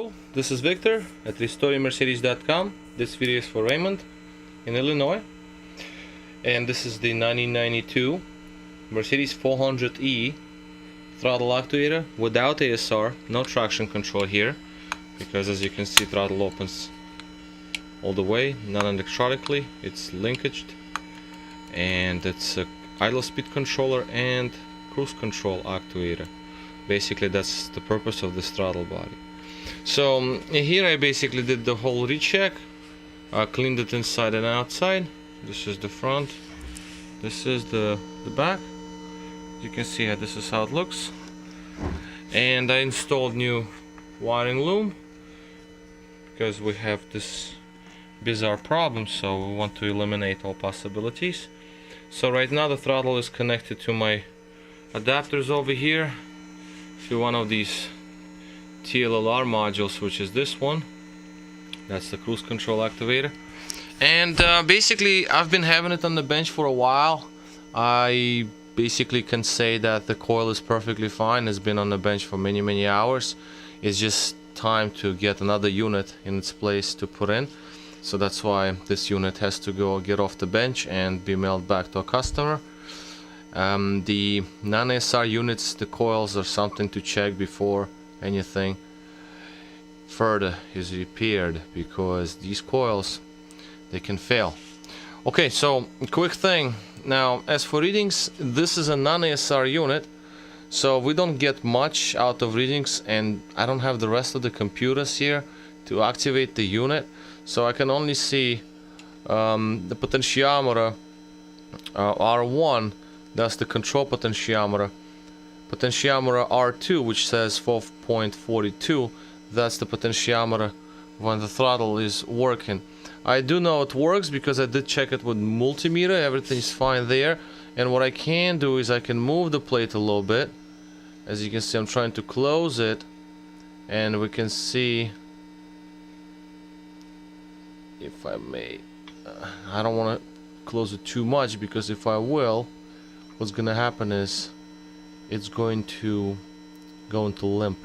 Hello, this is Victor at RestoringMercedes.com. This video is for Raymond in Illinois, and this is the 1992 Mercedes 400E throttle actuator without ASR, no traction control here, because as you can see, throttle opens all the way, non-electronically, it's linkaged, and it's a idle speed controller and cruise control actuator. Basically that's the purpose of this throttle body. So here I basically did the whole recheck. I cleaned it inside and outside. This is the front, this is the back. You can see how this is how it looks. And I installed new wiring loom because we have this bizarre problem, so we want to eliminate all possibilities. So right now the throttle is connected to my adapters over here to one of these TLLR modules, which is this one. That's the cruise control activator. And basically I've been having it on the bench for a while. I basically can say that the coil is perfectly fine. It's been on the bench for many hours. It's just time to get another unit in its place to put in. So that's why this unit has to go get off the bench and be mailed back to a customer. The non-ASR units, the coils are something to check before anything further is repaired, because these coils, they can fail. Okay, so quick thing. Now, as for readings, this is a non-ASR unit, so we don't get much out of readings, and I don't have the rest of the computers here to activate the unit, so I can only see the potentiometer R1. That's the control potentiometer. Potentiometer R2, which says 4.42, that's the potentiometer when the throttle is working. I do know it works because I did check it with multimeter. Everything's fine there. And what I can do is I can move the plate a little bit. As you can see, I'm trying to close it, and we can see, if I may, I don't want to close it too much, because if I will, what's gonna happen is it's going to go into limp.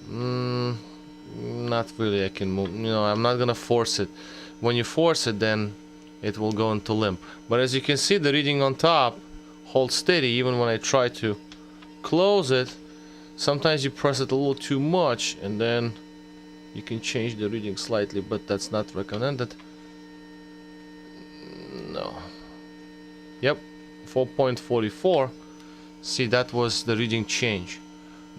Not really. I can move, I'm not gonna force it. When you force it, then it will go into limp. But as you can see, the reading on top holds steady even when I try to close it. Sometimes you press it a little too much, and then you can change the reading slightly, but that's not recommended. No. Yep, 4.44. See, that was the reading change,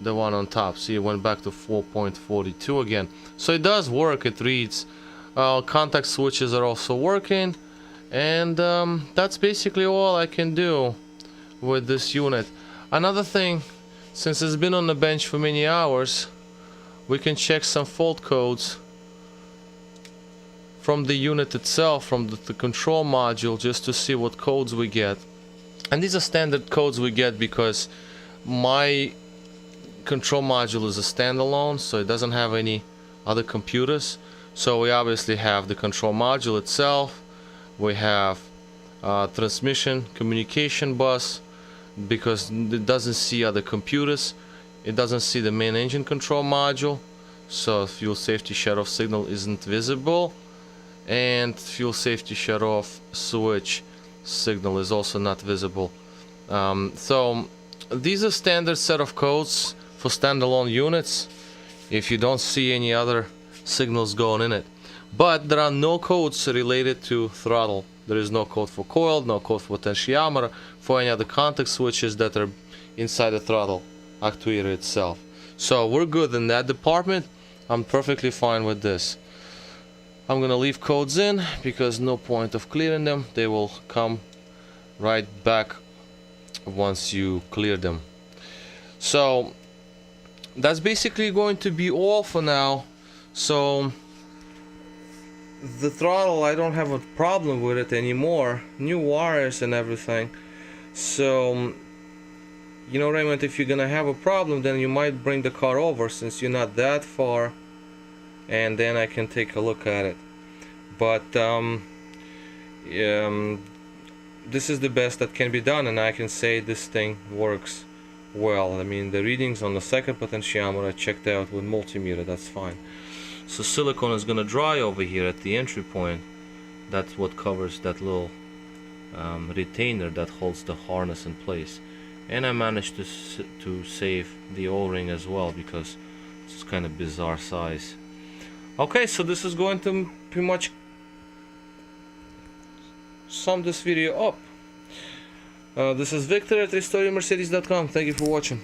the one on top. See, it went back to 4.42 again. So it does work, it reads. Contact switches are also working, and that's basically all I can do with this unit. Another thing, since it's been on the bench for many hours, we can check some fault codes from the unit itself, from the control module, just to see what codes we get. And these are standard codes we get because my control module is a standalone, so it doesn't have any other computers. So we obviously have the control module itself, we have transmission communication bus, because it doesn't see other computers, it doesn't see the main engine control module, so fuel safety shut-off signal isn't visible, and fuel safety shut-off switch signal is also not visible. So these are standard set of codes for standalone units if you don't see any other signals going in it. But there are no codes related to throttle. There is no code for coil, no code for potentiometer, for any other contact switches that are inside the throttle actuator itself. So we're good in that department. I'm perfectly fine with this. I'm gonna leave codes in because no point of clearing them. They will come right back once you clear them. So that's basically going to be all for now. So the throttle, I don't have a problem with it anymore. New wires and everything. So Raymond, if you're gonna have a problem, then you might bring the car over, since you're not that far, and then I can take a look at it. But this is the best that can be done, and I can say this thing works well. I mean, the readings on the second potentiometer I checked out with multimeter, that's fine. So silicone is gonna dry over here at the entry point. That's what covers that little retainer that holds the harness in place. And I managed to save the O-ring as well, because it's kind of bizarre size. Okay, so this is going to pretty much sum this video up. This is Victor at RestoreYourMercedes.com. Thank you for watching.